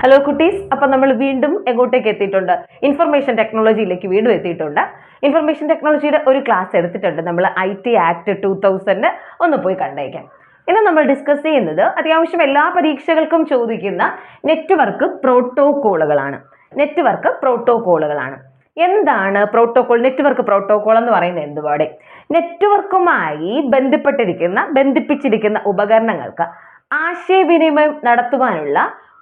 Hello കുട്ടീസ്, അപ്പം നമ്മൾ വീണ്ടും എങ്ങോട്ടേക്ക് എത്തിയിട്ടുണ്ട്? ഇൻഫർമേഷൻ ടെക്നോളജിയിലേക്ക് വീണ്ടും എത്തിയിട്ടുണ്ട്. ഇൻഫർമേഷൻ ടെക്നോളജിയുടെ ഒരു ക്ലാസ് എടുത്തിട്ടുണ്ട് നമ്മൾ. IT ആക്ട് 2000 ഒന്ന് പോയി കണ്ടേക്കാം. ഇന്ന് നമ്മൾ ഡിസ്കസ് ചെയ്യുന്നത് അത്യാവശ്യം എല്ലാ പരീക്ഷകൾക്കും ചോദിക്കുന്ന നെറ്റ്വർക്ക് പ്രോട്ടോകോളുകളാണ്. എന്താണ് പ്രോട്ടോകോൾ? നെറ്റ്വർക്ക് പ്രോട്ടോകോൾ എന്ന് പറയുന്നത് എന്തുവാടെ? നെറ്റ്വർക്കുമായി ബന്ധിപ്പിച്ചിരിക്കുന്ന ഉപകരണങ്ങൾക്ക് ആശയവിനിമയം നടത്തുവാനുള്ള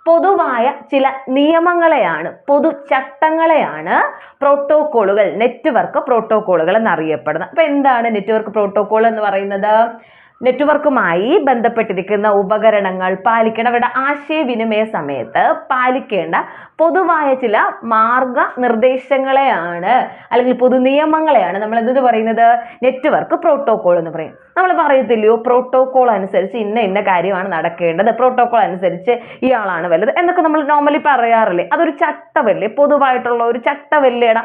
പൊതുവായ ചില നിയമങ്ങളെയാണ്, പൊതു ചട്ടങ്ങളെയാണ് പ്രോട്ടോകോളുകൾ, നെറ്റ്വർക്ക് പ്രോട്ടോകോളുകൾ എന്നറിയപ്പെടുന്നത്. അപ്പൊ എന്താണ് നെറ്റ്വർക്ക് പ്രോട്ടോകോൾ എന്ന് പറയുന്നത്? നെറ്റ്വർക്കുമായി ബന്ധപ്പെട്ടിരിക്കുന്ന ഉപകരണങ്ങൾ അവരുടെ ആശയവിനിമയ സമയത്ത് പാലിക്കേണ്ട പൊതുവായ ചില മാർഗനിർദ്ദേശങ്ങളെയാണ്, അല്ലെങ്കിൽ പൊതു നിയമങ്ങളെയാണ് നമ്മൾ എന്ത് പറയുന്നത്? നെറ്റ്വർക്ക് പ്രോട്ടോകോൾ എന്ന് പറയും. നമ്മൾ പറയത്തില്ലയോ, പ്രോട്ടോകോൾ അനുസരിച്ച് ഇന്ന കാര്യമാണ് നടക്കേണ്ടത്, പ്രോട്ടോകോൾ അനുസരിച്ച് ഇയാളാണ് വലുത് എന്നൊക്കെ നമ്മൾ നോർമലി പറയാറില്ലേ? അതൊരു ചട്ടമല്ലേ, പൊതുവായിട്ടുള്ള ഒരു ചട്ടമല്ലേടാ,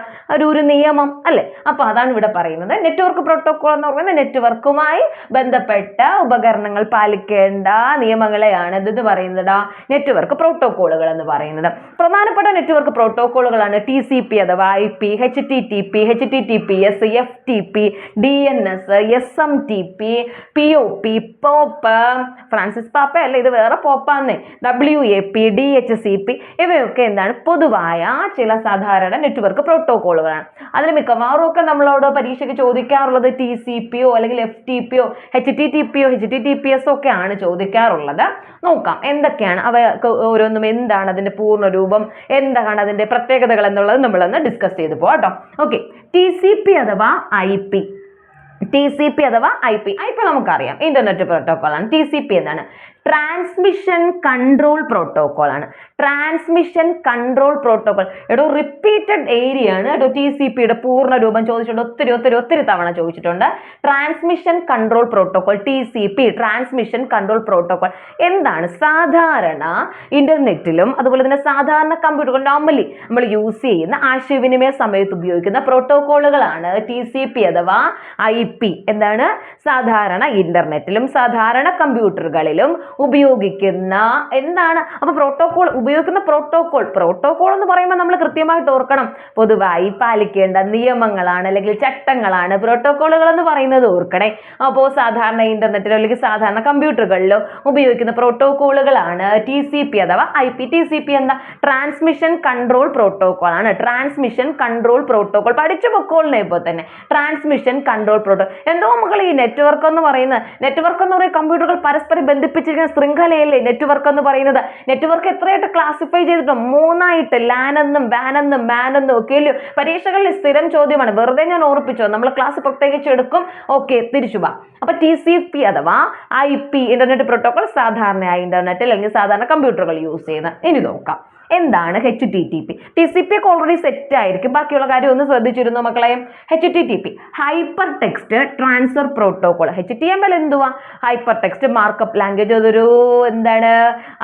ഒരു നിയമം അല്ലേ? അപ്പൊ അതാണ് ഇവിടെ പറയുന്നത്. നെറ്റ്വർക്ക് പ്രോട്ടോകോൾ എന്ന് പറയുന്നത് നെറ്റ്വർക്കുമായി ബന്ധപ്പെട്ട ഉപകരണങ്ങൾ പാലിക്കേണ്ട നിയമങ്ങളെയാണ് ഇത് പറയുന്നതാ നെറ്റ്വർക്ക് പ്രോട്ടോകോളുകൾ എന്ന് പറയുന്നത്. പ്രധാനപ്പെട്ട നെറ്റ്വർക്ക് പ്രോട്ടോകോളുകളാണ് TCP അഥവാ IP, HTTP, HTTPS, FTP, DNS, SMTP, POP, POP, Francis പാപ്പ അല്ല, ഇത് വേറെ പോപ്പാന്നേ, WAP, DHCP ഇവയൊക്കെ എന്താണ്? പൊതുവായ ചില സാധാരണ നെറ്റ്വർക്ക് പ്രോട്ടോകോളുകളാണ്. അതിൽ മിക്കവാറും ഒക്കെ നമ്മളോട് പരീക്ഷയ്ക്ക് ചോദിക്കാറുള്ളത് TCPയോ അല്ലെങ്കിൽ FTPയോ HTTPയോ HTTPS ഒക്കെ ആണ് ചോദിക്കാറുള്ളത്. നോക്കാം എന്തൊക്കെയാണ് അവ ഓരോന്നും, എന്താണ് അതിന്റെ പൂർണ്ണ രൂപം, എന്താണ് അതിന്റെ പ്രത്യേകതകൾ എന്നുള്ളത് നമ്മളൊന്ന് ഡിസ്കസ് ചെയ്തു പോകാം. ഓക്കെ, TCP അഥവാ IP നമുക്കറിയാം, ഇന്റർനെറ്റ് പ്രോട്ടോകോൾ ആണ്. TCP എന്താണ്? ട്രാൻസ്മിഷൻ കൺട്രോൾ പ്രോട്ടോകോൾ ആണ്. ട്രാൻസ്മിഷൻ കൺട്രോൾ പ്രോട്ടോകോൾ എടോ റിപ്പീറ്റഡ് ഏരിയ ആണ് കേട്ടോ. TCPയുടെ പൂർണ്ണ രൂപം ചോദിച്ചിട്ടുണ്ട്, ഒത്തിരി തവണ ചോദിച്ചിട്ടുണ്ട്. Transmission control protocol, TCP, transmission control protocol എന്താണ്? സാധാരണ ഇന്റർനെറ്റിലും അതുപോലെ തന്നെ സാധാരണ കമ്പ്യൂട്ടറുകൾ നോർമലി നമ്മൾ യൂസ് ചെയ്യുന്ന ആശയവിനിമയ സമയത്ത് ഉപയോഗിക്കുന്ന പ്രോട്ടോകോളുകളാണ് TCP അഥവാ IP. എന്താണ്? സാധാരണ ഇന്റർനെറ്റിലും സാധാരണ കമ്പ്യൂട്ടറുകളിലും ഉപയോഗിക്കുന്ന എന്താണ്? അപ്പൊ ഉപയോഗിക്കുന്ന പ്രോട്ടോകോൾ എന്ന് പറയുമ്പോൾ നമ്മൾ കൃത്യമായിട്ട് ഓർക്കണം, പൊതുവായി പാലിക്കേണ്ട നിയമങ്ങളാണ് അല്ലെങ്കിൽ ചട്ടങ്ങളാണ് പ്രോട്ടോകോളുകൾ എന്ന് പറയുന്നത്, ഓർക്കണേ. അപ്പോൾ സാധാരണ ഇന്റർനെറ്റിലോ അല്ലെങ്കിൽ സാധാരണ കമ്പ്യൂട്ടറുകളിലോ ഉപയോഗിക്കുന്ന പ്രോട്ടോകോളുകളാണ് TCP അഥവാ IP. TCP എന്ന ട്രാൻസ്മിഷൻ കൺട്രോൾ പ്രോട്ടോകോൾ ആണ്. ട്രാൻസ്മിഷൻ കൺട്രോൾ പ്രോട്ടോകോൾ പഠിച്ചു പൊക്കോളിനെ ഇപ്പോൾ തന്നെ. ട്രാൻസ്മിഷൻ കൺട്രോൾ പ്രോട്ടോകോൾ എന്തോ മക്കൾ ഈ നെറ്റ്വർക്ക് എന്ന് പറയുന്നത്, കമ്പ്യൂട്ടറുകൾ പരസ്പരം ബന്ധിപ്പിച്ചിരിക്കുന്ന ശൃംഖലയല്ലേ നെറ്റ്വർക്ക് എന്ന് പറയുന്നത്. നെറ്റ്വർക്ക് എത്രയായിട്ട് ക്ലാസിഫൈ ചെയ്തിട്ടുണ്ട്? 3ആയിട്ട്. LAN എന്നും WAN എന്നും MAN എന്നും ഒക്കെ അല്ലയോ? പരീക്ഷകളിൽ സ്ഥിരം ചോദ്യമാണ്, വെറുതെ ഞാൻ ഓർപ്പിച്ചോ, നമ്മൾ ക്ലാസ് പ്രത്യേകിച്ച് എടുക്കും. ഓക്കെ, തിരിച്ചു വാ. അപ്പൊ TCP അഥവാ IP ഇന്റർനെറ്റ് പ്രോട്ടോകോൾ സാധാരണയായി ഇന്റർനെറ്റ് അല്ലെങ്കിൽ സാധാരണ കമ്പ്യൂട്ടറുകൾ യൂസ് ചെയ്യുന്നത്. ഇനി നോക്കാം എന്താണ് HTTP. TCP ഒക്കെ ഓൾറെഡി സെറ്റ് ആയിരിക്കും, ബാക്കിയുള്ള കാര്യം ഒന്ന് ശ്രദ്ധിച്ചിരുന്നു മക്കളെ. HTTP hyper text transfer protocol. HTML എന്തുവാ? Hyper text markup language.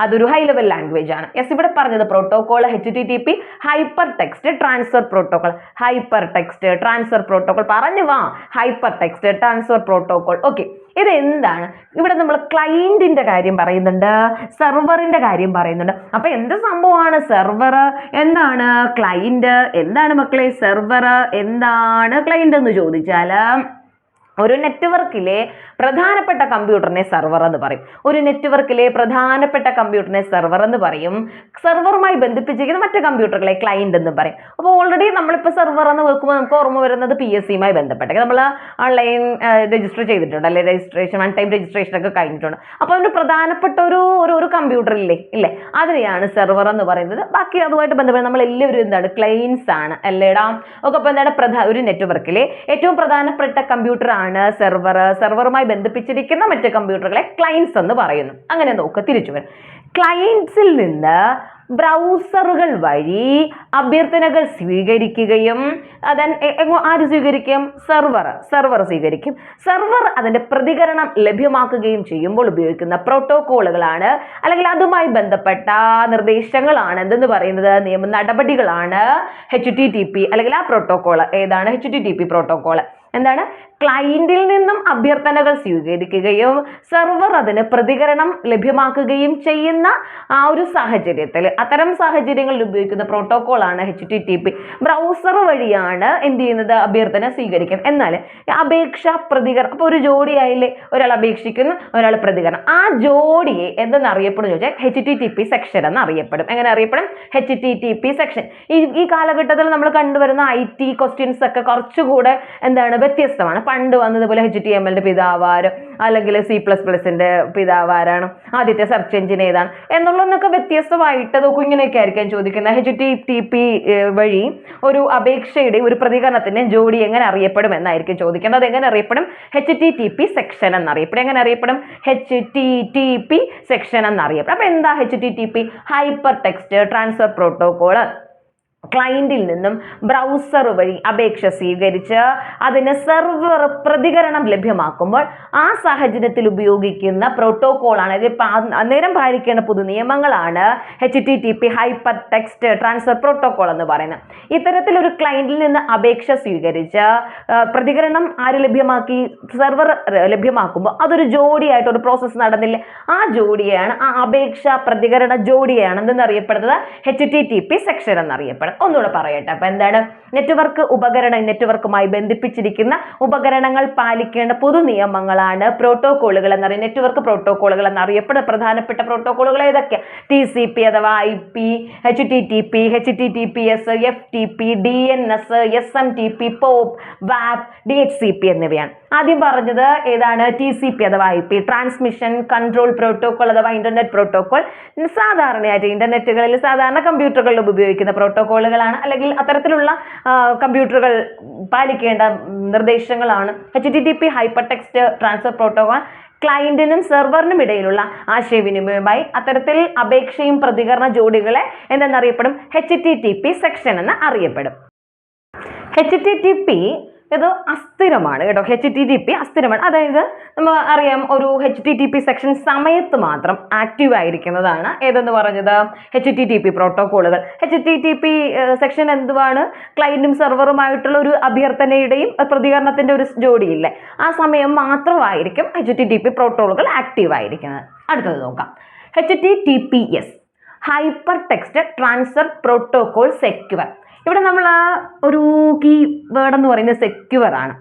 അതൊരു ഹൈ ലെവൽ ലാംഗ്വേജ് ആണ്. യെസ്, ഇവിടെ പറഞ്ഞത് protocol HTTP hyper text transfer protocol. Hyper text transfer protocol പറഞ്ഞു വാ. Hyper text transfer protocol. Okay, ഇത് എന്താണ്? ഇവിടെ നമ്മൾ ക്ലയന്റിന്റെ കാര്യം പറയുന്നുണ്ട്, സെർവറിന്റെ കാര്യം പറയുന്നുണ്ട്. അപ്പൊ എന്ത് സംഭവമാണ് സെർവർ? എന്താണ് ക്ലയന്റ്? എന്താണ് മക്കളെ സെർവർ? എന്താണ് ക്ലയന്റ് എന്ന് ചോദിച്ചാൽ, ഒരു നെറ്റ്വർക്കിലെ പ്രധാനപ്പെട്ട കമ്പ്യൂട്ടറിനെ സെർവർ എന്ന് പറയും. സെർവറുമായി ബന്ധിപ്പിച്ചിരിക്കുന്ന മറ്റു കമ്പ്യൂട്ടറുകളെ ക്ലയന്റ് എന്ന് പറയും. അപ്പോൾ ഓൾറെഡി നമ്മളിപ്പോൾ സെർവർ എന്ന് വെക്കുമ്പോൾ നമുക്ക് ഓർമ്മ വരുന്നത് PSCയുമായി ബന്ധപ്പെട്ട നമ്മൾ ഓൺലൈൻ രജിസ്റ്റർ ചെയ്തിട്ടുണ്ട് അല്ലെ, വൺ ടൈം രജിസ്ട്രേഷൻ ഒക്കെ കഴിഞ്ഞിട്ടുണ്ട്. അപ്പോൾ അതിന് പ്രധാനപ്പെട്ട ഒരു കമ്പ്യൂട്ടർ ഇല്ലേ, അതിനെയാണ് സെർവർ എന്ന് പറയുന്നത്. ബാക്കി അതുമായിട്ട് ബന്ധപ്പെട്ട് നമ്മൾ എല്ലാവരും എന്താണ്? ക്ലയന്റ്സ് ആണ് അല്ലേടാ. ഒക്കെ അപ്പോൾ എന്താണ്? ഒരു നെറ്റ്വർക്കിലെ ഏറ്റവും പ്രധാനപ്പെട്ട കമ്പ്യൂട്ടർ ആണ് സെർവറുമായി ബന്ധിപ്പിച്ചിരിക്കുന്ന മറ്റ് കമ്പ്യൂട്ടറുകളെ ക്ലയന്റ്സ് എന്ന് പറയുന്നു. അങ്ങനെ നോക്കുക, തിരിച്ചു വരും. ക്ലയന്റ്സിൽ നിന്ന് ബ്രൗസറുകൾ വഴി അഭ്യർത്ഥനകൾ സ്വീകരിക്കുകയും ആര് സ്വീകരിക്കും? സെർവർ സ്വീകരിക്കും. സെർവർ അതിന്റെ പ്രതികരണം ലഭ്യമാക്കുകയും ചെയ്യുമ്പോൾ ഉപയോഗിക്കുന്ന പ്രോട്ടോകോളുകളാണ് അല്ലെങ്കിൽ അതുമായി ബന്ധപ്പെട്ട നിർദ്ദേശങ്ങളാണ് എന്തെന്ന് പറയുന്നത്? നിയമ നടപടികളാണ് HTTP അല്ലെങ്കിൽ ആ പ്രോട്ടോകോൾ. ഏതാണ് HTTP പ്രോട്ടോകോൾ? എന്താണ്? ക്ലയന്റിൽ നിന്നും അഭ്യർത്ഥനകൾ സ്വീകരിക്കുകയും സെർവർ അതിന് പ്രതികരണം ലഭ്യമാക്കുകയും ചെയ്യുന്ന ഉപയോഗിക്കുന്ന ആ ഒരു സാഹചര്യത്തിൽ, അത്തരം സാഹചര്യങ്ങളിൽ ഉപയോഗിക്കുന്ന പ്രോട്ടോകോളാണ് HTTP. ബ്രൗസർ വഴിയാണ് എന്ത് ചെയ്യുന്നത്, അഭ്യർത്ഥന സ്വീകരിക്കുന്നത്. എന്നാൽ അപേക്ഷ പ്രതികരണം, അപ്പോൾ ഒരു ജോഡിയായില്ലേ, ഒരാൾ അപേക്ഷിക്കുന്നു, ഒരാൾ പ്രതികരണം, ആ ജോഡിയെ എന്തെന്നറിയപ്പെടും ചോദിച്ചാൽ HTTP സെക്ഷൻ എന്നറിയപ്പെടും. എങ്ങനെ അറിയപ്പെടും? HTTP section. ഈ കാലഘട്ടത്തിൽ നമ്മൾ കണ്ടുവരുന്ന IT ക്വസ്റ്റ്യൻസ് ഒക്കെ കുറച്ചുകൂടെ എന്താണ് വ്യത്യസ്തമാണ്. പണ്ട് വന്നതുപോലെ HTML പിതാവാര് അല്ലെങ്കിൽ C++ന്റെ പിതാവാരാണ്, ആദ്യത്തെ സെർച്ച് എഞ്ചിൻ ഏതാണ് എന്നുള്ളതൊക്കെ വ്യത്യസ്തമായിട്ട് നോക്കും. ഇങ്ങനെയൊക്കെ ആയിരിക്കും ചോദിക്കുന്നത്. HTTP വഴി ഒരു അപേക്ഷയുടെ ഒരു പ്രതികരണത്തിന്റെ ജോഡി എങ്ങനെ അറിയപ്പെടും എന്നായിരിക്കും ചോദിക്കുന്നത്. അത് എങ്ങനെ അറിയപ്പെടും? HTTP section എന്നറിയപ്പെടും. എങ്ങനെ അറിയപ്പെടും? HTTP section എന്നറിയപ്പെടും. അപ്പൊ എന്താ HTTP? Hyper text transfer protocol. ക്ലയന്റിൽ നിന്നും ബ്രൗസർ വഴി അപേക്ഷ സ്വീകരിച്ച് അതിന് സെർവർ പ്രതികരണം ലഭ്യമാക്കുമ്പോൾ ആ സാഹചര്യത്തിൽ ഉപയോഗിക്കുന്ന പ്രോട്ടോകോളാണ്, അന്നേരം പാലിക്കേണ്ട പൊതു നിയമങ്ങളാണ് HTTP hyper text transfer protocol എന്ന് പറയുന്നത്. ഇത്തരത്തിലൊരു ക്ലയന്റിൽ നിന്ന് അപേക്ഷ സ്വീകരിച്ച് പ്രതികരണം ആര് ലഭ്യമാക്കി? സെർവർ ലഭ്യമാക്കുമ്പോൾ അതൊരു ജോഡിയായിട്ട് ഒരു പ്രോസസ്സ് നടന്നില്ലേ, ആ ജോഡിയാണ്, ആ അപേക്ഷ പ്രതികരണ ജോഡിയാണ് എന്തെന്നറിയപ്പെടുന്നത്? HTTP സെക്ഷൻ എന്നറിയപ്പെടുന്നത്. ഒന്നുകൂടെ പറയട്ടെ. അപ്പൊ എന്താണ്? നെറ്റ്വർക്കുമായി ബന്ധിപ്പിച്ചിരിക്കുന്ന ഉപകരണങ്ങൾ പാലിക്കേണ്ട പൊതു നിയമങ്ങളാണ് പ്രോട്ടോകോളുകൾ എന്നറിയാം. നെറ്റ്വർക്ക് പ്രോട്ടോകോളുകൾ എന്നറിയപ്പെടുന്ന പ്രധാനപ്പെട്ട പ്രോട്ടോകോളുകൾ ഏതൊക്കെയാണ്? TCP അഥവാ IP, HTTP, HTTPS, FTP, DNS, SMTP, POP, WAP, DHCP എന്നിവയാണ്. ആദ്യം പറഞ്ഞത് ഏതാണ്? TCP അഥവാ IP, ട്രാൻസ്മിഷൻ കൺട്രോൾ പ്രോട്ടോകോൾ അഥവാ ഇന്റർനെറ്റ് പ്രോട്ടോകോൾ. സാധാരണയായിട്ട് ഇന്റർനെറ്റുകളിൽ, സാധാരണ കമ്പ്യൂട്ടറുകളിൽ ഉപയോഗിക്കുന്ന പ്രോട്ടോകോളുകളാണ്, അല്ലെങ്കിൽ അത്തരത്തിലുള്ള കമ്പ്യൂട്ടറുകൾ പാലിക്കേണ്ട നിർദ്ദേശങ്ങളാണ് HTTP hyper text transfer protocol. ക്ലയന്റിനും സെർവറിനും ഇടയിലുള്ള ആശയവിനിമയമായി അത്തരത്തിൽ അപേക്ഷയും പ്രതികരണ ജോഡികളെ എന്തെന്നറിയപ്പെടും? HTTP സെക്ഷൻ എന്ന് അറിയപ്പെടും. HTTP ഇത് അസ്ഥിരമാണ് കേട്ടോ. HTTP അസ്ഥിരമാണ്. അതായത് നമ്മൾ അറിയാം, ഒരു HTTP സെക്ഷൻ സമയത്ത് മാത്രം ആക്റ്റീവ് ആയിരിക്കുന്നതാണ് ഏതെന്ന് പറഞ്ഞത്? HTTP പ്രോട്ടോകോളുകൾ. HTTP സെക്ഷൻ എന്തുവാണ്? ക്ലയന്റും സെർവറുമായിട്ടുള്ള ഒരു അഭ്യർത്ഥനയുടെയും പ്രതികരണത്തിന്റെ ഒരു ജോഡിയില്ലേ, ആ സമയം മാത്രമായിരിക്കും HTTP പ്രോട്ടോകോളുകൾ ആക്റ്റീവ് ആയിരിക്കുന്നത്. അടുത്തത് നോക്കാം. HTTPS hyper text transfer protocol secure. ഇവിടെ നമ്മൾ ഒരു കീ വേർഡ് എന്ന് പറയുന്നത് സെക്യൂർ ആണ്.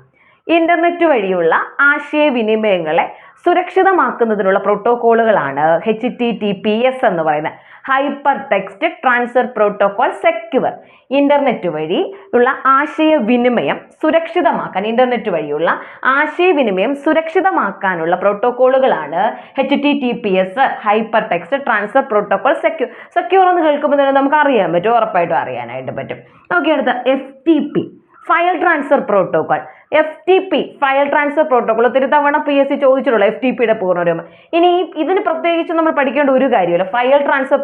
ഇന്റർനെറ്റ് വഴിയുള്ള ആശയവിനിമയങ്ങളെ സുരക്ഷിതമാക്കുന്നതിനുള്ള പ്രോട്ടോകോളുകളാണ് HTTPS എന്ന് പറയുന്നത്. Hyper text transfer protocol secure. Internet വഴി ഉള്ള ആശയവിനിമയം സുരക്ഷിതമാക്കാൻ, ഇന്റർനെറ്റ് വഴിയുള്ള ആശയവിനിമയം സുരക്ഷിതമാക്കാനുള്ള പ്രോട്ടോകോളുകളാണ് HTTPS hyper text transfer protocol secure. Secure എന്ന് കേൾക്കുമ്പോൾ തന്നെ നമുക്ക് അറിയാൻ പറ്റും, ഉറപ്പായിട്ടും അറിയാനായിട്ട് പറ്റും. ഓക്കെ, അടുത്ത FTP file transfer protocol. FTP file transfer protocol ഒത്തിരി തവണ PSC ചോദിച്ചിട്ടുള്ള FTPയുടെ പൂർണ്ണരൂപം. ഇനി ഇതിന് പ്രത്യേകിച്ച് നമ്മൾ പഠിക്കേണ്ട ഒരു കാര്യമില്ല. ഫയൽ ട്രാൻസ്ഫർ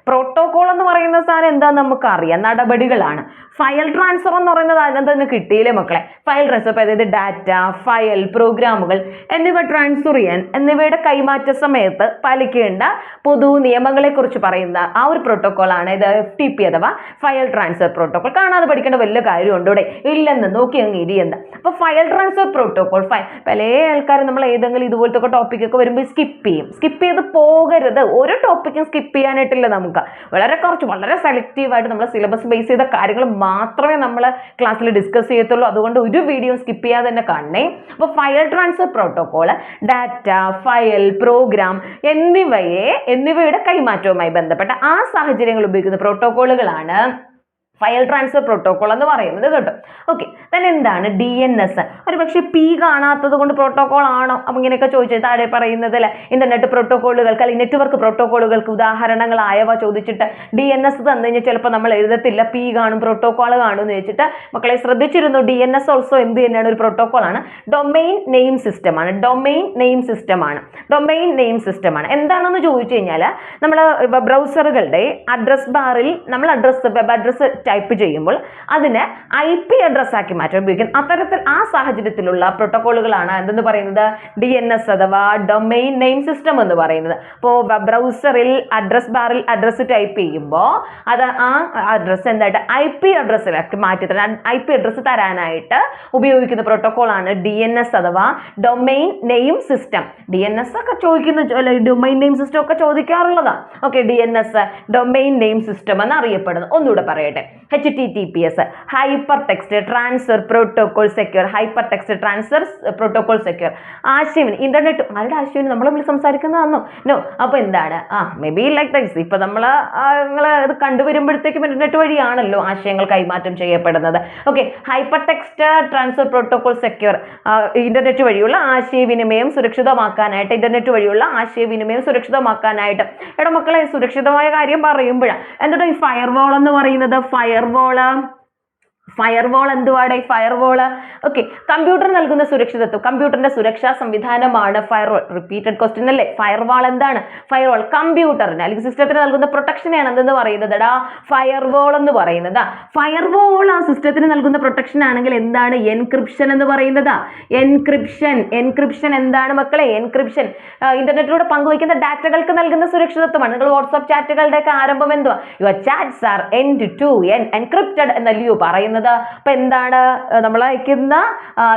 പ്രോട്ടോകോൾ എന്ന് പറയുന്ന സാധനം എന്താണെന്ന് നമുക്ക് അറിയാം, നടപടികളാണ്. ഫയൽ ട്രാൻസ്ഫർ എന്ന് പറയുന്നത് അതിനകത്ത് കിട്ടിയില്ലേ മക്കളെ? ഫയൽ ട്രാൻസ്ഫർ, അതായത് ഡാറ്റ, ഫയൽ, പ്രോഗ്രാമുകൾ എന്നിവ ട്രാൻസ്ഫർ ചെയ്യാൻ, എന്നിവയുടെ കൈമാറ്റ സമയത്ത് പാലിക്കേണ്ട പൊതു നിയമങ്ങളെ കുറിച്ച് പറയുന്ന ആ ഒരു പ്രോട്ടോകോളാണ് ഇത് FTP അഥവാ ഫയൽ ട്രാൻസ്ഫർ പ്രോട്ടോകോൾ. കാണാതെ പഠിക്കേണ്ട വലിയ കാര്യമുണ്ട് ഇവിടെ? ഇല്ലെന്ന്, നോക്കി അങ്ങ് ഇരിയെന്ന്. അപ്പൊ ഫയൽ ട്രാൻസ്ഫർ പ്രോട്ടോകോൾ, പല ആൾക്കാരും നമ്മൾ ഏതെങ്കിലും ഇതുപോലത്തെ ടോപ്പിക് ഒക്കെ വരുമ്പോൾ സ്കിപ്പ് ചെയ്ത് പോകരുത്. ഒരു ടോപ്പിക്കും സ്കിപ്പ് ചെയ്യാനായിട്ടില്ല. നമുക്ക് വളരെ സെലക്റ്റീവായിട്ട് നമ്മൾ സിലബസ് ബേസ് ചെയ്ത കാര്യങ്ങൾ മാത്രമേ നമ്മൾ ക്ലാസ്സിൽ ഡിസ്കസ് ചെയ്യത്തുള്ളൂ. അതുകൊണ്ട് ഒരു വീഡിയോ സ്കിപ്പ് ചെയ്യാതെ തന്നെ കാണണേ. അപ്പോൾ file transfer protocol data, file, program എന്നിവയുടെ കൈമാറ്റവുമായി ബന്ധപ്പെട്ട ആ സാഹചര്യങ്ങൾ ഉപയോഗിക്കുന്ന പ്രോട്ടോകോളുകളാണ് ഫയൽ ട്രാൻസ്ഫർ പ്രോട്ടോകോൾ എന്ന് പറയുന്നത് കേട്ടോ. ഓക്കെ, then എന്താണ് DNS? ഒരു പക്ഷേ P കാണാത്തത് കൊണ്ട് പ്രോട്ടോകോൾ ആണോ അപ്പം ഇങ്ങനെയൊക്കെ ചോദിച്ചത് താഴെ പറയുന്നത് അല്ലെ, ഇന്റർനെറ്റ് പ്രോട്ടോകോളുകൾക്ക് അല്ലെങ്കിൽ നെറ്റ്വർക്ക് പ്രോട്ടോകോളുകൾക്ക് ഉദാഹരണങ്ങളായവ ചോദിച്ചിട്ട് DNS തന്നു കഴിഞ്ഞാൽ ചിലപ്പോൾ നമ്മൾ എഴുതത്തില്ല, P കാണും, പ്രോട്ടോകോൾ കാണും എന്ന് വെച്ചിട്ട് മക്കളെ ശ്രദ്ധിച്ചിരുന്നു. DNS ഓൾസോ എന്ത് തന്നെയാണ്? ഒരു പ്രോട്ടോകോൾ ആണ്. ഡൊമെയിൻ നെയിം സിസ്റ്റം ആണ്. എന്താണെന്ന് ചോദിച്ചു കഴിഞ്ഞാൽ നമ്മൾ ബ്രൗസറുകളുടെ അഡ്രസ് ബാറിൽ നമ്മൾ വെബ് അഡ്രസ് ടൈപ്പ് ചെയ്യുമ്പോൾ അതിനെ IP അഡ്രസ് ആക്കി മാറ്റാൻ ഉപയോഗിക്കുന്നത്. അത്തരത്തിൽ ആ സാഹചര്യത്തിലുള്ള പ്രോട്ടോകോളുകളാണ് എന്തെന്ന് പറയുന്നത്, DNS അഥവാ ഡൊമെയിൻ നെയിം സിസ്റ്റം എന്ന് പറയുന്നത്. ഇപ്പോൾ വെബ് ബ്രൗസറിൽ അഡ്രസ് ബാറിൽ അഡ്രസ്സ് ടൈപ്പ് ചെയ്യുമ്പോൾ അത് ആ അഡ്രസ്സ് എന്തായിട്ട് IP അഡ്രസ്സിലാക്കി മാറ്റി തരാൻ, IP അഡ്രസ്സ് തരാനായിട്ട് ഉപയോഗിക്കുന്ന പ്രോട്ടോകോളാണ് DNS അഥവാ ഡൊമെയിൻ നെയിം സിസ്റ്റം. DNS ഒക്കെ ചോദിക്കുന്ന, ഡൊമെയിൻ നെയിം സിസ്റ്റം ഒക്കെ ചോദിക്കാറുള്ളതാണ്. Okay, DNS domain name system എന്ന് അറിയപ്പെടുന്നത്. ഒന്നുകൂടെ പറയട്ടെ, HTTPS hyper text transfer protocol secure, hyper text transfer protocol secure. ആശയവിനിമയം, ഇന്റർനെറ്റ്, ആരുടെ ആശയവിനിമയം നമ്മൾ തമ്മിൽ സംസാരിക്കുന്നതാണോ? നോ. അപ്പോൾ എന്താണ്, മേ ബി ലൈക്ക് ദൈസ്. ഇപ്പൊ നമ്മൾ നിങ്ങൾ ഇത് കണ്ടുവരുമ്പോഴത്തേക്കും ഇന്റർനെറ്റ് വഴിയാണല്ലോ ആശയങ്ങൾ കൈമാറ്റം ചെയ്യപ്പെടുന്നത്. Okay, hyper text transfer protocol secure, internet വഴിയുള്ള ആശയവിനിമയം സുരക്ഷിതമാക്കാനായിട്ട്, ഇന്റർനെറ്റ് വഴിയുള്ള ആശയവിനിമയം സുരക്ഷിതമാക്കാനായിട്ട്. എടാ മക്കളെ, സുരക്ഷിതമായ കാര്യം പറയുമ്പോഴാണ് എന്തുകൊണ്ട് ഈ ഫയർവാൾ എന്ന് പറയുന്നത്? ഫയർവാൾ എന്തുവാടെ? ഫയർവാള് ഓക്കെ, കമ്പ്യൂട്ടർ നൽകുന്ന സുരക്ഷിതത്വം, കമ്പ്യൂട്ടറിന്റെ സുരക്ഷാ സംവിധാനമാണ് ഫയർവാൾ. റിപ്പീറ്റഡ് ക്വസ്റ്റ്യൻ അല്ലേ? ഫയർവാൾ എന്താണ്? ഫയർവാൾ കമ്പ്യൂട്ടറിന് അല്ലെങ്കിൽ സിസ്റ്റത്തിന് നൽകുന്ന പ്രൊട്ടക്ഷനെയാണ് എന്തെന്ന് പറയുന്നത്? ഫയർവാൾ എന്ന് പറയുന്നത്. ഫയർവാൾ ആ സിസ്റ്റത്തിന് നൽകുന്ന പ്രൊട്ടക്ഷൻ ആണെങ്കിൽ എന്താണ് എൻക്രിപ്ഷൻ എന്ന് പറയുന്നത്? എൻക്രിപ്ഷൻ എന്താണ് മക്കളെ? എൻക്രിപ്ഷൻ ഇന്റർനെറ്റിലൂടെ പങ്കുവയ്ക്കുന്ന ഡാറ്റകൾക്ക് നൽകുന്ന സുരക്ഷിതത്വമാണ്. നിങ്ങൾ വാട്സ്ആപ്പ് ചാറ്റുകളുടെ ഒക്കെ ആരംഭം എന്തുവാ? Your chats are end to end encrypted എന്നല്ലയോ പറയുന്നത്. അപ്പൊ എന്താണ് നമ്മൾ അയക്കുന്ന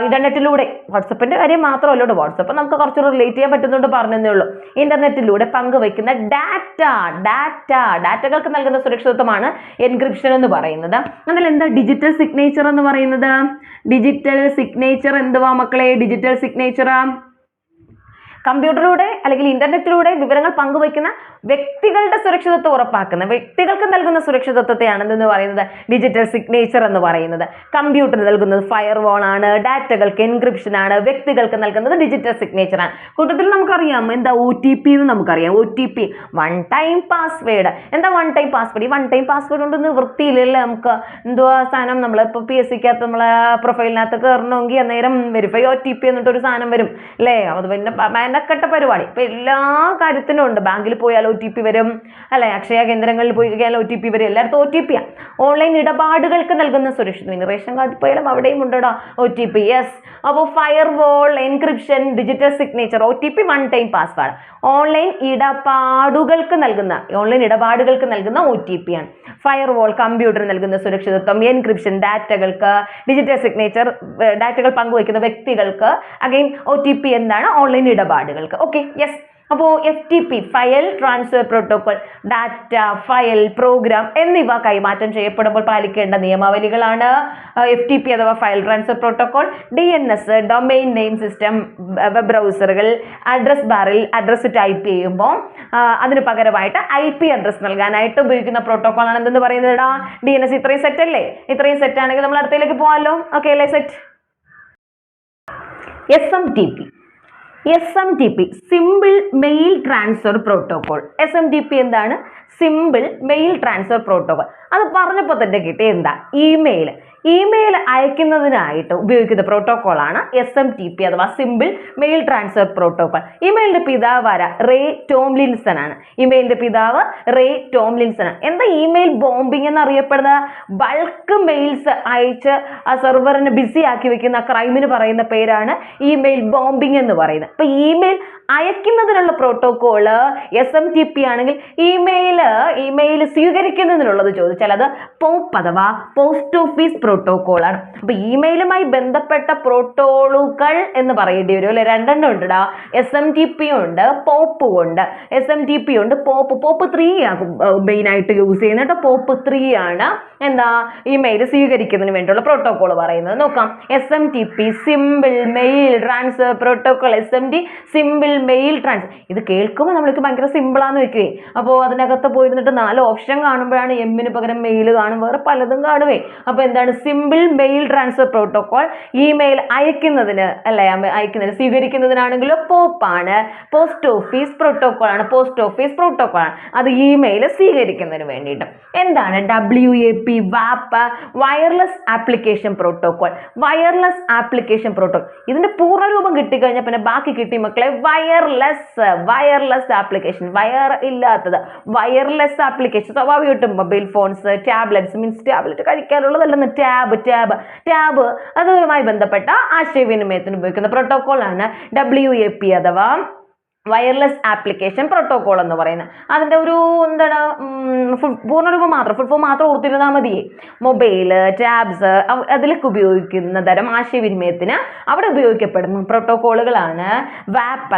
ഇന്റർനെറ്റിലൂടെ? വാട്സപ്പിന്റെ കാര്യം മാത്രമല്ലോ, വാട്സപ്പ് നമുക്ക് കുറച്ചുകൂടി റിലേറ്റ് ചെയ്യാൻ പറ്റുന്നുണ്ട് പറഞ്ഞതേ ഉള്ളൂ. ഇന്റർനെറ്റിലൂടെ പങ്കുവയ്ക്കുന്ന ഡാറ്റകൾക്ക് നൽകുന്ന സുരക്ഷിതത്വമാണ് എൻക്രിപ്ഷൻ എന്ന് പറയുന്നത്. എന്നാൽ എന്താ ഡിജിറ്റൽ സിഗ്നേച്ചർ എന്ന് പറയുന്നത്? ഡിജിറ്റൽ സിഗ്നേച്ചർ എന്തുവാ മക്കളെ? ഡിജിറ്റൽ സിഗ്നേച്ചർ കമ്പ്യൂട്ടറിലൂടെ അല്ലെങ്കിൽ ഇന്റർനെറ്റിലൂടെ വിവരങ്ങൾ പങ്കുവയ്ക്കുന്ന വ്യക്തികളുടെ സുരക്ഷിതത്വം ഉറപ്പാക്കുന്ന, വ്യക്തികൾക്ക് നൽകുന്ന സുരക്ഷിതത്വത്തെയാണ് എന്തെന്ന് പറയുന്നത്? ഡിജിറ്റൽ സിഗ്നേച്ചർ എന്ന് പറയുന്നത്. കമ്പ്യൂട്ടർ നൽകുന്നത് ഫയർവാൾ ആണ്, ഡാറ്റകൾക്ക് എൻക്രിപ്ഷൻ ആണ്, വ്യക്തികൾക്ക് നൽകുന്നത് ഡിജിറ്റൽ സിഗ്നേച്ചർ ആണ്. കൂട്ടത്തിൽ നമുക്കറിയാം എന്താ OTP എന്ന് നമുക്കറിയാം. OTP one time password. എന്താ വൺ ടൈം പാസ്വേഡ്? ഈ വൺ ടൈം പാസ്വേഡ് കൊണ്ടൊന്നും വൃത്തിയില്ലല്ലേ നമുക്ക്? എന്തുവാ സാധനം? നമ്മളിപ്പോൾ PSCക്കകത്ത് നമ്മളെ പ്രൊഫൈലിനകത്ത് കയറണമെങ്കിൽ അന്നേരം വെരിഫൈ OTP എന്നിട്ടൊരു സാധനം വരും അല്ലേ? അത് പിന്നെ മെനക്കെട്ട പരിപാടി. ഇപ്പൊ എല്ലാ കാര്യത്തിനും ഉണ്ട്. ബാങ്കിൽ പോയാൽ OTP വരും അല്ലെ, അക്ഷയ കേന്ദ്രങ്ങളിൽ പോയി കഴിഞ്ഞാൽ OTP വരും, എല്ലായിടത്തും OTP ആണ്. ഓൺലൈൻ ഇടപാടുകൾക്ക് നൽകുന്ന സുരക്ഷിത, റേഷൻ കാർഡിൽ പോയാലും അവിടെയും ഉണ്ടോ OTP. യെസ്. അപ്പോൾ firewall, encryption, digital signature, OTP one time password. Online ഇടപാടുകൾക്ക് നൽകുന്ന OTP ആണ്. ഫയർവാൾ കമ്പ്യൂട്ടർ നൽകുന്ന സുരക്ഷിതത്വം, എൻക്രിപ്ഷൻ ഡാറ്റകൾക്ക്, ഡിജിറ്റൽ സിഗ്നേച്ചർ ഡാറ്റകൾ പങ്കുവയ്ക്കുന്ന വ്യക്തികൾക്ക്, അഗൈൻ OTP എന്താണ്? ഓൺലൈൻ ഇടപാടുകൾക്ക്. Okay, yes. അപ്പോൾ FTP file transfer protocol, data, file, program എന്നിവ കൈമാറ്റം ചെയ്യപ്പെടുമ്പോൾ പാലിക്കേണ്ട നിയമാവലികളാണ് FTP അഥവാ file transfer protocol. DNS domain name system, web ബ്രൗസറുകൾ അഡ്രസ് ബാറിൽ അഡ്രസ്സ് ടൈപ്പ് ചെയ്യുമ്പോൾ അതിന് പകരമായിട്ട് IP അഡ്രസ് നൽകാനായിട്ട് ഉപയോഗിക്കുന്ന പ്രോട്ടോകോൾ ആണ് എന്തെന്ന് പറയുന്നത്? DNS. ഇത്രയും സെറ്റ് അല്ലേ? ഇത്രയും സെറ്റ് ആണെങ്കിൽ നമ്മൾ അടുത്തയിലേക്ക് പോകാമല്ലോ. ഓക്കെ അല്ലേ? Set. SMTP simple mail transfer protocol. SMTP എന്താണ്? Simple mail transfer protocol. അത് പറഞ്ഞപ്പോൾ തന്നെ കിട്ടിയ എന്താ? ഇമെയിൽ അയക്കുന്നതിനായിട്ട് ഉപയോഗിക്കുന്ന പ്രോട്ടോകോളാണ് SMTP അഥവാ സിമ്പിൾ മെയിൽ ട്രാൻസ്ഫർ പ്രോട്ടോകോൾ. ഇമെയിലിന്റെ പിതാവ് ആരാ? റേ ടോംലിൻസൺ ആണ്. ഇമെയിലിന്റെ പിതാവ് റേ ടോംലിൻസൺ ആണ്. എന്താ ഇമെയിൽ ബോംബിംഗ് എന്നറിയപ്പെടുന്ന? ബൾക്ക് മെയിൽസ് അയച്ച് ആ സെർവറിനെ ബിസി ആക്കി വെക്കുന്ന ക്രൈമിന് പറയുന്ന പേരാണ് ഇമെയിൽ ബോംബിംഗ് എന്ന് പറയുന്നത്. അപ്പൊ ഇമെയിൽ അയക്കുന്നതിനുള്ള പ്രോട്ടോകോള് SMTP ആണെങ്കിൽ ഇമെയിൽ സ്വീകരിക്കുന്നതിനുള്ളത് ചോദിച്ചാൽ അത് POP അഥവാ പോസ്റ്റ് ഓഫീസ് പ്രോട്ടോകോൾ ആണ്. അപ്പൊ ഇമെയിലുമായി ബന്ധപ്പെട്ട പ്രോട്ടോകോളുകൾ എന്ന് പറയേണ്ടി വരും അല്ലെ? രണ്ടെണ്ണം ഉണ്ട്. SMTP ഉണ്ട്, POP ഉണ്ട്. SMTP ഉണ്ട്, POP 3 മെയിൻ ആയിട്ട് യൂസ് ചെയ്യുന്നത്. POP 3 ആണ് എന്താ? ഇമെയിൽ സ്വീകരിക്കുന്നതിന് വേണ്ടിയുള്ള പ്രോട്ടോകോൾ പറയുന്നത്. നോക്കാം. SMTP simple mail transfer protocol. SMT simple mail transfer. ഇത് കേൾക്കുമ്പോൾ നമ്മൾക്ക് ഭയങ്കര സിമ്പിളാന്ന് വെക്കേ. അപ്പോൾ അതിനകത്ത് പോയിരുന്നിട്ട് 4 ഓപ്ഷൻ കാണുമ്പോഴാണ് എമ്മിന് പകരം മെയിൽ കാണും, വേറെ പലതും കാണുവേ. അപ്പൊ എന്താണ്? Simple mail transfer protocol. Email അയക്കുന്നതിന് അല്ലെ, സ്വീകരിക്കുന്നതിനാണെങ്കിലോ POP ആണ്. പോസ്റ്റ് ഓഫീസ് പ്രോട്ടോകോൾ ആണ്. പോസ്റ്റ് ഓഫീസ് പ്രോട്ടോകോൾ ആണ്. അത് ഇമെയിൽ സ്വീകരിക്കുന്നതിന് വേണ്ടിയിട്ട്. എന്താണ് WAP? Wireless application protocol. Wireless application protocol. ഇതിന്റെ പൂർണ്ണരൂപം കിട്ടിക്കഴിഞ്ഞാൽ പിന്നെ ബാക്കി കിട്ടി മക്കളെ. വയർലെസ് ആപ്ലിക്കേഷൻ, വയർ ഇല്ലാത്തത്, വയർലെസ് ആപ്ലിക്കേഷൻ. ആപ്ലിക്കേഷൻ സ്വാഭാവികമായിട്ടും mobile phones, tablets, means tablet കഴിക്കാനുള്ളതല്ലെന്ന്, ടാബ് അതുമായി ബന്ധപ്പെട്ട ആശയവിനിമയത്തിന് ഉപയോഗിക്കുന്ന പ്രോട്ടോകോളാണ് WAP അഥവാ വയർലെസ് ആപ്ലിക്കേഷൻ പ്രോട്ടോകോൾ എന്ന് പറയുന്നത്. അതിൻ്റെ ഒരു എന്താണ് പൂർണ്ണരൂപം മാത്രം, ഫുൾ ഫോം മാത്രം ഓർത്തിരുന്നാൽ മതിയേ. മൊബൈല്, ടാബ്സ് അതിലൊക്കെ ഉപയോഗിക്കുന്ന തരം ആശയവിനിമയത്തിന് അവിടെ ഉപയോഗിക്കപ്പെടുന്ന പ്രോട്ടോകോളുകളാണ് വാപ്പ്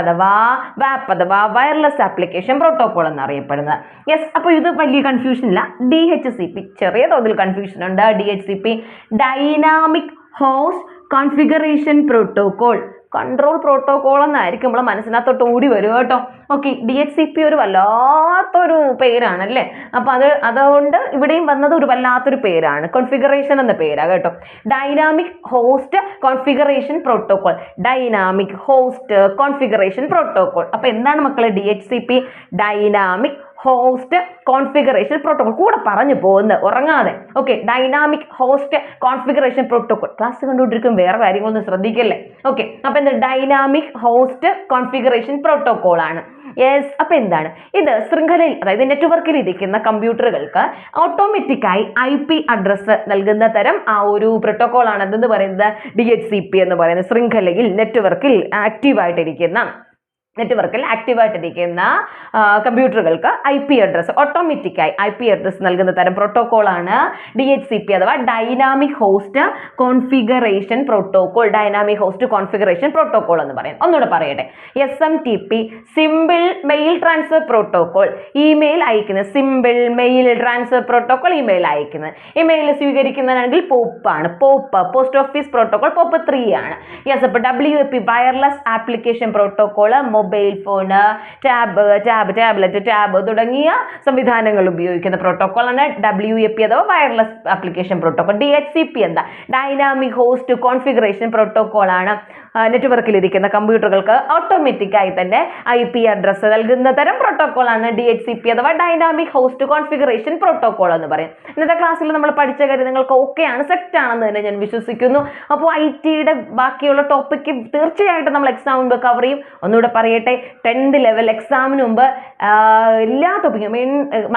അഥവാ വയർലെസ് ആപ്ലിക്കേഷൻ പ്രോട്ടോകോൾ എന്നറിയപ്പെടുന്നത്. യെസ്, അപ്പോൾ ഇത് വലിയ കൺഫ്യൂഷൻ ഇല്ല. DHCP ചെറിയ തോതിൽ കൺഫ്യൂഷൻ ഉണ്ട്. DHCP dynamic host configuration protocol, control protocol എന്നായിരിക്കും നമ്മളെ മനസ്സിനകത്തോട്ട് ഓടി വരും കേട്ടോ. ഓക്കെ, DHCP ഒരു വല്ലാത്തൊരു പേരാണല്ലേ. അപ്പൊ അതുകൊണ്ട് ഇവിടെയും വന്നത് ഒരു വല്ലാത്തൊരു പേരാണ്, കോൺഫിഗറേഷൻ എന്ന പേരാണ് കേട്ടോ. Dynamic host configuration protocol, dynamic host configuration protocol. അപ്പൊ എന്താണ് മക്കളെ DHCP? Dynamic host configuration protocol. കൂടെ പറഞ്ഞു പോകുന്നത് ഉറങ്ങാതെ. Okay, dynamic host configuration protocol. Class കണ്ടുകൊണ്ടിരിക്കും, വേറെ കാര്യങ്ങളൊന്നും ശ്രദ്ധിക്കല്ലേ. ഓക്കെ, അപ്പൊ എന്താ ഡൈനാമിക് ഹോസ്റ്റ് കോൺഫിഗറേഷൻ പ്രോട്ടോകോൾ ആണ്. യെസ്, അപ്പൊ എന്താണ് ഇത്? ശൃംഖലയിൽ, അതായത് നെറ്റ്വർക്കിൽ ഇരിക്കുന്ന കമ്പ്യൂട്ടറുകൾക്ക് ഓട്ടോമാറ്റിക്കായി IP അഡ്രസ്സ് നൽകുന്ന തരം ആ ഒരു പ്രോട്ടോകോൾ ആണ് എന്തെന്ന് പറയുന്നത്? DHCP എന്ന് പറയുന്നത്. ശൃംഖലയിൽ നെറ്റ്വർക്കിൽ ആക്റ്റീവായിട്ടിരിക്കുന്ന കമ്പ്യൂട്ടറുകൾക്ക് IP അഡ്രസ്, ഓട്ടോമാറ്റിക്കായി IP അഡ്രസ് നൽകുന്ന തരം പ്രോട്ടോകോളാണ് DHCP അഥവാ dynamic host configuration protocol. Dynamic host configuration protocol എന്ന് പറയും. ഒന്നുകൂടെ പറയട്ടെ. SMTP simple mail transfer protocol, email അയക്കുന്നത്. Simple mail transfer protocol, email അയക്കുന്നത്. ഇമെയിൽ സ്വീകരിക്കുന്നതാണെങ്കിൽ പോപ്പ് ആണ്. പോസ്റ്റ് ഓഫീസ് പ്രോട്ടോകോൾ പോപ്പ് 3 ആണ്. യെസ്, അപ്പോൾ WAP wireless application protocol mobile phone, tab തുടങ്ങിയ സംവിധാനങ്ങൾ ഉപയോഗിക്കുന്ന പ്രോട്ടോകോളാണ് WAP അഥവാ വയർലെസ് ആപ്ലിക്കേഷൻ പ്രോട്ടോകോൾ. DHCP എന്താ? ഡൈനാമിക് ഹോസ്റ്റ് കോൺഫിഗറേഷൻ പ്രോട്ടോകോൾ ആണ്. നെറ്റ്വർക്കിൽ ഇരിക്കുന്ന കമ്പ്യൂട്ടറുകൾക്ക് ഓട്ടോമാറ്റിക്കായി തന്നെ IP അഡ്രസ്സ് നൽകുന്ന തരം പ്രോട്ടോകോളാണ് DHCP അഥവാ ഡൈനാമിക് ഹോസ്റ്റ് കോൺഫിഗറേഷൻ പ്രോട്ടോകോൾ എന്ന് പറയും. ഇന്നത്തെ ക്ലാസ്സിൽ നമ്മൾ പഠിച്ച കാര്യം നിങ്ങൾക്ക് ഓക്കെ ആണ്, സെറ്റ് ആണെന്ന് തന്നെ ഞാൻ വിശ്വസിക്കുന്നു. അപ്പോൾ ITയുടെ ബാക്കിയുള്ള ടോപ്പിക്ക് തീർച്ചയായിട്ടും നമ്മൾ എക്സാം മുമ്പ് കവർ ചെയ്യും. ഒന്നുകൂടെ പറയട്ടെ, 10th ലെവൽ എക്സാമിന് മുമ്പ് എല്ലാ ടോപ്പിക്കും,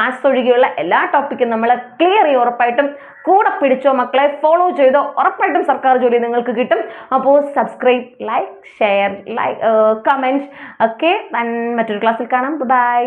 മാത്സ് ഒഴികെയുള്ള എല്ലാ ടോപ്പിക്കും നമ്മൾ ക്ലിയർ ചെയ്യും. ഉറപ്പായിട്ടും കൂടെ പിടിച്ചോ മക്കളെ, ഫോളോ ചെയ്തോ, ഉറപ്പായിട്ടും സർക്കാർ ജോലി നിങ്ങൾക്ക് കിട്ടും. അപ്പോൾ subscribe, like, share, comment. Okay, മറ്റൊരു ക്ലാസ്സിൽ കാണാം. ബൈ.